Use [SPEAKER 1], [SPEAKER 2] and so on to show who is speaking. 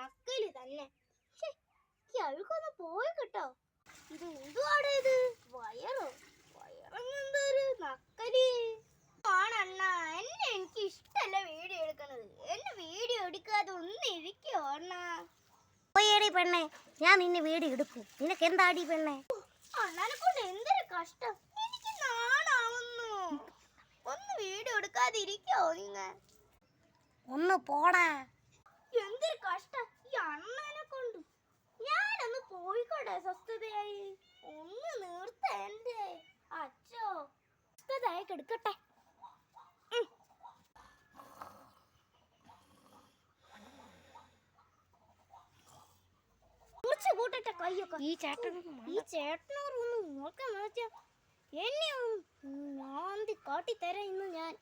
[SPEAKER 1] നക്കല് തന്നെ. അഴുക്കൊന്ന് പോയി കേട്ടോ. ഇത് എന്തുവാടെ ഇത്? വയറെന്തൊരു നക്കല് ആണണ്ണ. എനിക്ക് ഇഷ്ടല്ല വീഡിയോ എടുക്കണത്. എന്നെ വീഡിയോ എടുക്കാതെ ഒന്ന് ഇരിക്കോ അണ്ണ?
[SPEAKER 2] പോയേടി പെണ്ണെ, ഞാൻ നിന്നെ വീഡിയോ എടുക്കും. നിനക്ക് എന്താടി പെണ്ണെ?
[SPEAKER 1] അണ്ണനെ കൊണ്ട് എന്തൊരു കഷ്ടം. എനിക്ക് നാണാവുന്നു. ഒന്ന് വീഡിയോ എടുക്കാതെ ഇരിക്കോ നിങ്ങ?
[SPEAKER 2] ഒന്ന് പോടാ.
[SPEAKER 1] എന്തൊരു കഷ്ടം ഈ അണ്ണനെ കൊണ്ട്. ഞാനൊന്ന് പോയിക്കോട്ടെ സ്വസ്ഥതയായി. ഒന്ന് നിർത്ത എന്റെ അച്ഛോ. സ്വസ്ഥതയായി എടുക്കട്ടെ. കൂട്ടട്ടെ കയ്യൊക്കെ.
[SPEAKER 2] ഈ ചേട്ടനോട്
[SPEAKER 1] ഒന്ന് നോക്കാൻ എന്നെ കാട്ടി തരാം ഇന്ന് ഞാൻ.